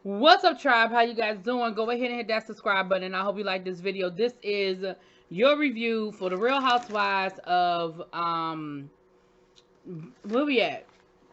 What's up, tribe? How you guys doing? Go ahead and hit that subscribe button. I hope you like this video. This is your review for the Real Housewives of where we at?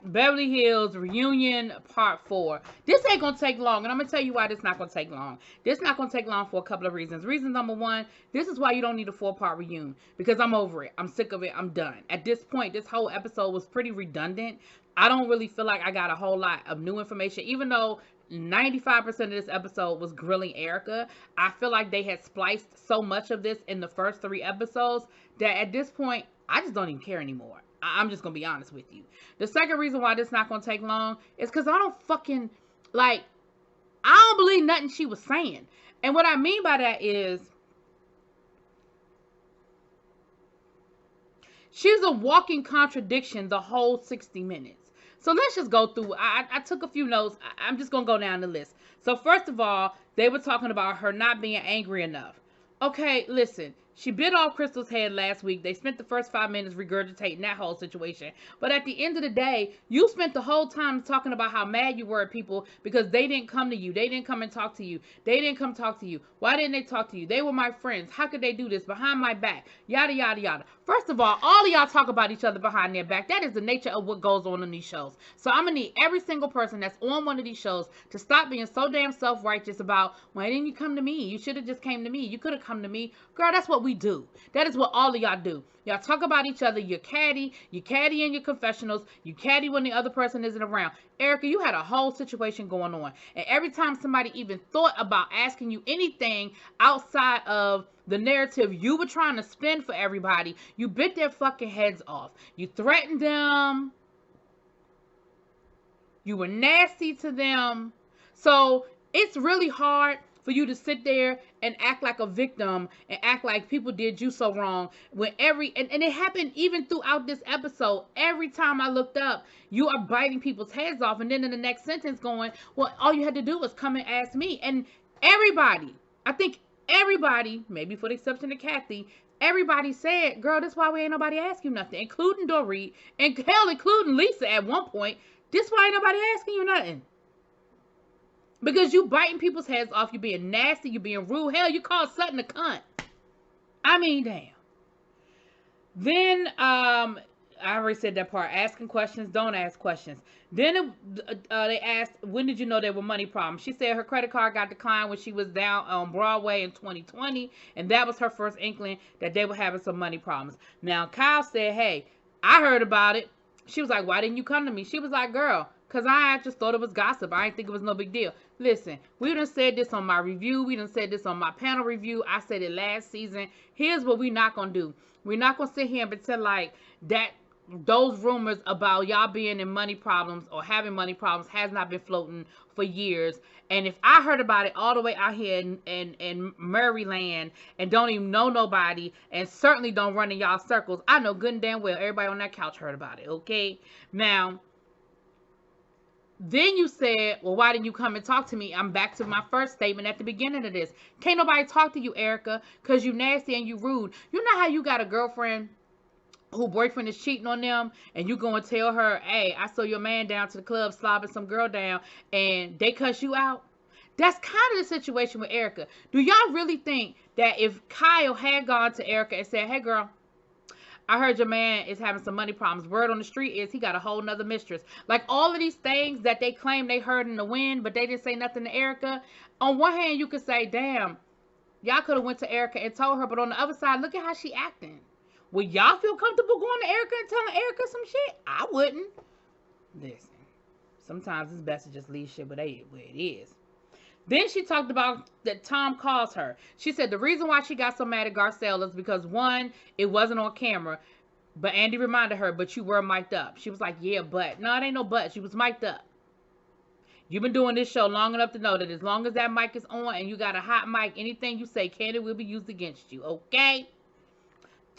Beverly Hills Reunion Part 4. This ain't gonna take long, and I'm gonna tell you why this not gonna take long. This not gonna take long for a couple of reasons. Reason number one, this is why you don't need a 4-part reunion, because I'm over it. I'm sick of it. I'm done. At this point, this whole episode was pretty redundant. I don't really feel like I got a whole lot of new information, even though 95% of this episode was grilling Erica. I feel like they had spliced so much of this in the first 3 episodes that at this point, I just don't even care anymore. I'm just gonna be honest with you. The second reason why this not gonna take long is because I don't fucking like. I don't believe nothing she was saying, and what I mean by that is she's a walking contradiction the whole 60 minutes. So let's just go through. I took a few notes. I'm just gonna go down the list. So first of all, they were talking about her not being angry enough. Okay, listen. She bit off Crystal's head last week. They spent the first 5 minutes regurgitating that whole situation. But at the end of the day, you spent the whole time talking about how mad you were at people because they didn't come to you. They didn't come and talk to you. They didn't come talk to you. Why didn't they talk to you? They were my friends. How could they do this behind my back? Yada, yada, yada. First of all of y'all talk about each other behind their back. That is the nature of what goes on in these shows. So I'm going to need every single person that's on one of these shows to stop being so damn self-righteous about, why didn't you come to me? You should have just came to me. You could have come to me. Girl, that's what we do. That is what all of y'all do. Y'all talk about each other. You caddy in your confessionals. You caddy when the other person isn't around. Erica, you had a whole situation going on. And every time somebody even thought about asking you anything outside of the narrative you were trying to spin for everybody, you bit their fucking heads off. You threatened them. You were nasty to them. So it's really hard for you to sit there and act like a victim and act like people did you so wrong when and it happened even throughout this episode. Every time I looked up, you are biting people's heads off, and then in the next sentence going, well, all you had to do was come and ask me. And everybody, I think everybody, maybe for the exception of Kathy, everybody said, girl, that's why we ain't nobody ask you nothing, including Dorit, and hell, including Lisa at one point. This why ain't nobody asking you nothing. Because you biting people's heads off, you being nasty, you being rude. Hell, you called Sutton a cunt. I mean, damn. Then, I already said that part. Asking questions, don't ask questions. Then they asked, when did you know there were money problems? She said her credit card got declined when she was down on Broadway in 2020. And that was her first inkling that they were having some money problems. Now, Kyle said, hey, I heard about it. She was like, why didn't you come to me? She was like, girl, because I just thought it was gossip. I didn't think it was no big deal. Listen, we done said this on my review. We done said this on my panel review. I said it last season. Here's what we're not going to do. We're not going to sit here and pretend like those rumors about y'all being in money problems or having money problems has not been floating for years. And if I heard about it all the way out here in Maryland and don't even know nobody and certainly don't run in y'all circles, I know good and damn well everybody on that couch heard about it, okay? Now, then you said, well, why didn't you come and talk to me? I'm back to my first statement at the beginning of this. Can't nobody talk to you, Erica, because you nasty and you rude. You know how you got a girlfriend who boyfriend is cheating on them and you go and tell her, hey, I saw your man down to the club slobbing some girl down and they cuss you out? That's kind of the situation with Erica. Do y'all really think that if Kyle had gone to Erica and said, hey, girl, I heard your man is having some money problems. Word on the street is he got a whole nother mistress. Like all of these things that they claim they heard in the wind, but they didn't say nothing to Erica. On one hand, you could say, damn, y'all could have went to Erica and told her. But on the other side, look at how she acting. Would y'all feel comfortable going to Erica and telling Erica some shit? I wouldn't. Listen, sometimes it's best to just leave shit where it is. Then she talked about that Tom calls her. She said the reason why she got so mad at Garcelle is because, one, it wasn't on camera. But Andy reminded her, but you were mic'd up. She was like, yeah, but. No, it ain't no but. She was mic'd up. You've been doing this show long enough to know that as long as that mic is on and you got a hot mic, anything you say can and will be used against you, okay?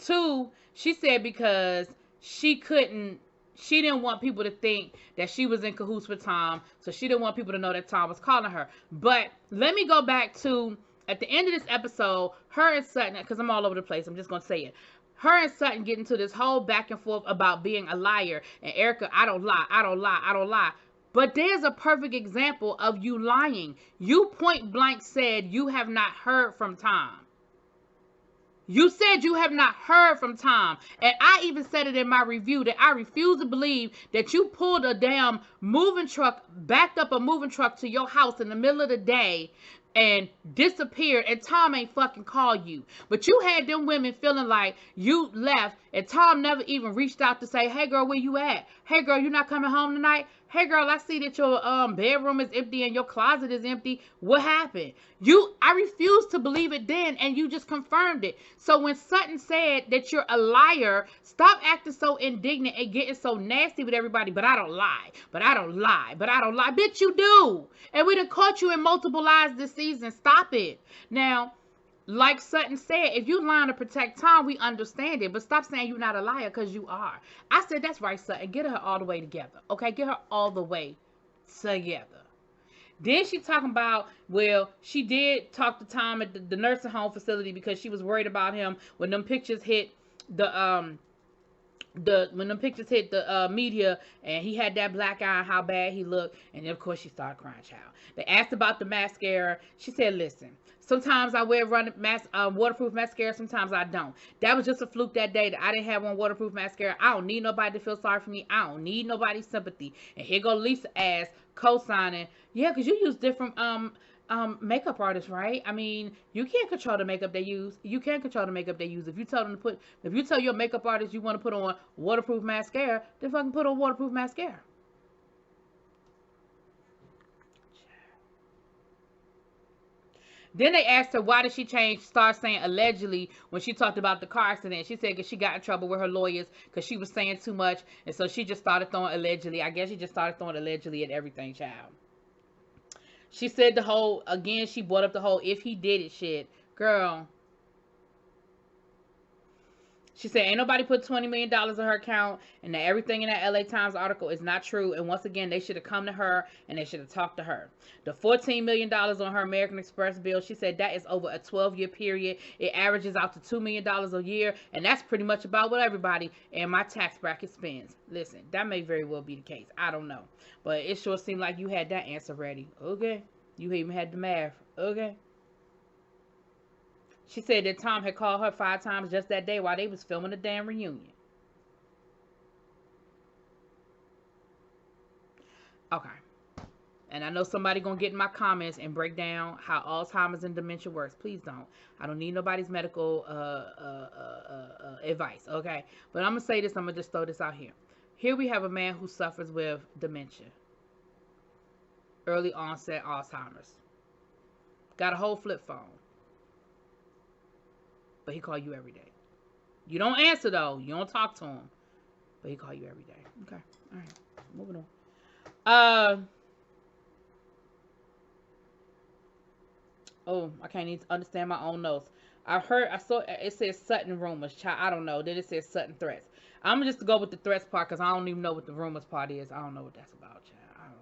2, she said because she didn't want people to think that she was in cahoots with Tom, so she didn't want people to know that Tom was calling her. But let me go back to, at the end of this episode, her and Sutton, because I'm all over the place, I'm just going to say it. Her and Sutton get into this whole back and forth about being a liar. And Erica, I don't lie, I don't lie, I don't lie. But there's a perfect example of you lying. You point blank said you have not heard from Tom. You said you have not heard from Tom. And I even said it in my review that I refuse to believe that you pulled a damn moving truck, backed up a moving truck to your house in the middle of the day and disappeared, and Tom ain't fucking call you. But you had them women feeling like you left and Tom never even reached out to say, hey girl, where you at? Hey girl, you not coming home tonight? Hey girl, I see that your bedroom is empty and your closet is empty. What happened? I refused to believe it then, and you just confirmed it. So when Sutton said that you're a liar, stop acting so indignant and getting so nasty with everybody. But I don't lie. But I don't lie. But I don't lie. Bitch, you do. And we done caught you in multiple lies this season. Stop it. Now, like Sutton said, if you lying to protect Tom, we understand it. But stop saying you're not a liar, because you are. I said, that's right, Sutton. Get her all the way together. Okay? Get her all the way together. Then she talking about, well, she did talk to Tom at the nursing home facility because she was worried about him when them pictures hit the media, and he had that black eye, how bad he looked. And then, of course, she started crying, child. They asked about the mascara. She said, listen, sometimes I wear waterproof mascara, sometimes I don't. That was just a fluke that day that I didn't have on waterproof mascara. I don't need nobody to feel sorry for me. I don't need nobody's sympathy. And here go Lisa ass co-signing. Yeah, because you use different makeup artists, right? I mean, you can't control the makeup they use. You can't control the makeup they use. If you tell your makeup artist you want to put on waterproof mascara, then fucking put on waterproof mascara. Then they asked her, why did she start saying allegedly when she talked about the car accident? She said because she got in trouble with her lawyers because she was saying too much. And so she just started throwing allegedly. I guess she just started throwing allegedly at everything, child. She said she brought up the whole if he did it shit. Girl. She said ain't nobody put $20 million in her account, and that everything in that LA Times article is not true. And once again, they should have come to her and they should have talked to her. The $14 million on her American Express bill, she said that is over a 12-year period. It averages out to $2 million a year, and that's pretty much about what everybody in my tax bracket spends. Listen, that may very well be the case. I don't know. But it sure seemed like you had that answer ready. Okay. You even had the math. Okay. She said that Tom had called her 5 times just that day while they was filming the damn reunion. Okay. And I know somebody gonna get in my comments and break down how Alzheimer's and dementia works. Please don't. I don't need nobody's medical advice. Okay. But I'm gonna say this. I'm gonna just throw this out here. Here we have a man who suffers with dementia. Early onset Alzheimer's. Got a whole flip phone. But he call you every day. You don't answer, though. You don't talk to him. But he call you every day. Okay. All right. Moving on. Oh, I can't even understand my own notes. I saw it says Sutton rumors. Child, I don't know. Then it says Sutton threats. I'm just to go with the threats part because I don't even know what the rumors part is. I don't know what that's about, child.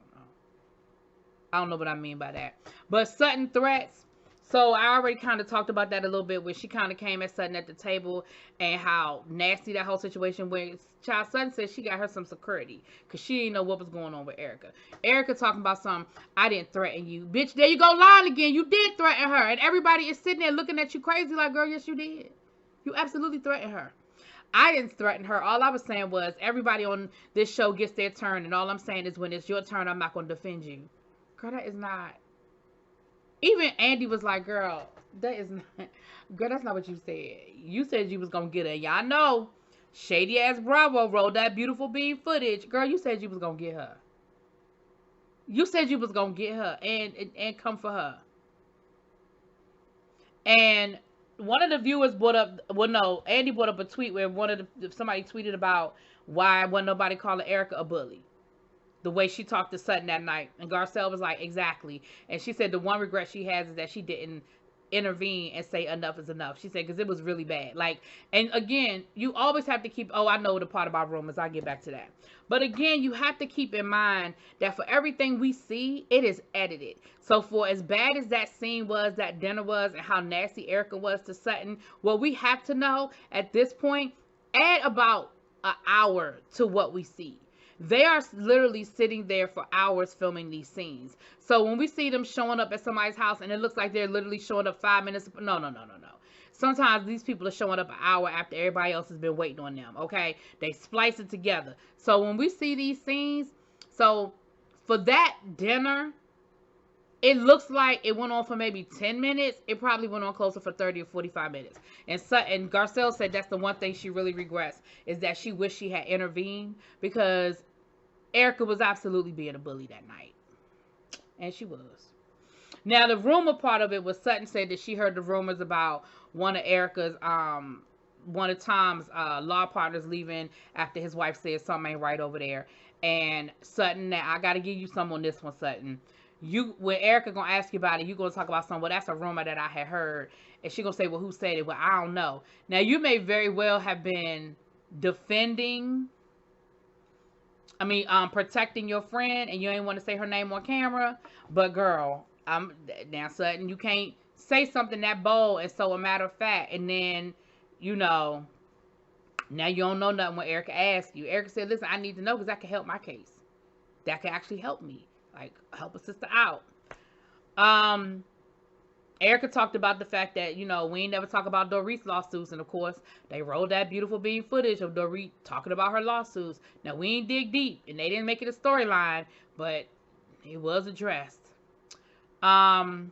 I don't know what I mean by that. But Sutton threats. So I already kind of talked about that a little bit when she kind of came at Sutton at the table and how nasty that whole situation was. Child, Sutton said she got her some security because she didn't know what was going on with Erica. Erica talking about something, I didn't threaten you. Bitch, there you go lying again. You did threaten her. And everybody is sitting there looking at you crazy like, girl, yes, you did. You absolutely threatened her. I didn't threaten her. All I was saying was everybody on this show gets their turn. And all I'm saying is when it's your turn, I'm not going to defend you. Girl, that is not... Even Andy was like, girl, that is not, girl, that's not what you said. You said you was going to get her. Y'all know, shady ass Bravo rolled that beautiful beam footage. Girl, you said you was going to get her. You said you was going to get her and come for her. And one of the viewers brought up, well, no, Andy brought up a tweet where somebody tweeted about why wasn't nobody calling Erica a bully. The way she talked to Sutton that night. And Garcelle was like, exactly. And she said the one regret she has is that she didn't intervene and say enough is enough. She said, because it was really bad. Like, and again, you always have to keep, I know the part about rumors. I'll get back to that. But again, you have to keep in mind that for everything we see, it is edited. So for as bad as that scene was, that dinner was, and how nasty Erica was to Sutton, what we have to know at this point, add about an hour to what we see. They are literally sitting there for hours filming these scenes. So when we see them showing up at somebody's house and it looks like they're literally showing up 5 minutes, no, no, no, no, no. Sometimes these people are showing up an hour after everybody else has been waiting on them. Okay, they splice it together. So when we see these scenes, so for that dinner, it looks like it went on for maybe 10 minutes. It probably went on closer for 30 or 45 minutes. And Garcelle said that's the one thing she really regrets, is that she wished she had intervened, because Erica was absolutely being a bully that night. And she was. Now, the rumor part of it was Sutton said that she heard the rumors about one of Tom's law partners leaving after his wife said something ain't right over there. And Sutton, now I got to give you some on this one, Sutton. When Erica gonna ask you about it, you gonna talk about something. Well, that's a rumor that I had heard, and she gonna say, well, who said it? Well, I don't know. Now, you may very well have been defending, protecting your friend, and you ain't want to say her name on camera. But girl, now Sutton, you can't say something that bold and so a matter of fact, and then now you don't know nothing when Erica asked you. Erica said, listen, I need to know because that can help my case. That can actually help me. Like, help a sister out. Erica talked about the fact that, we ain't never talk about Dorit's lawsuits. And, of course, they rolled that beautiful bean footage of Dorit talking about her lawsuits. Now, we ain't dig deep, and they didn't make it a storyline, but it was addressed. Child,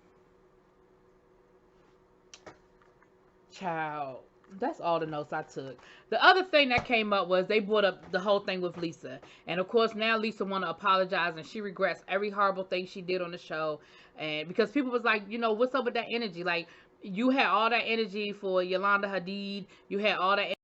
that's all the notes I took. The other thing that came up was they brought up the whole thing with Lisa. And, of course, now Lisa want to apologize, and she regrets every horrible thing she did on the show. And because people was like, what's up with that energy? Like, you had all that energy for Yolanda Hadid. You had all that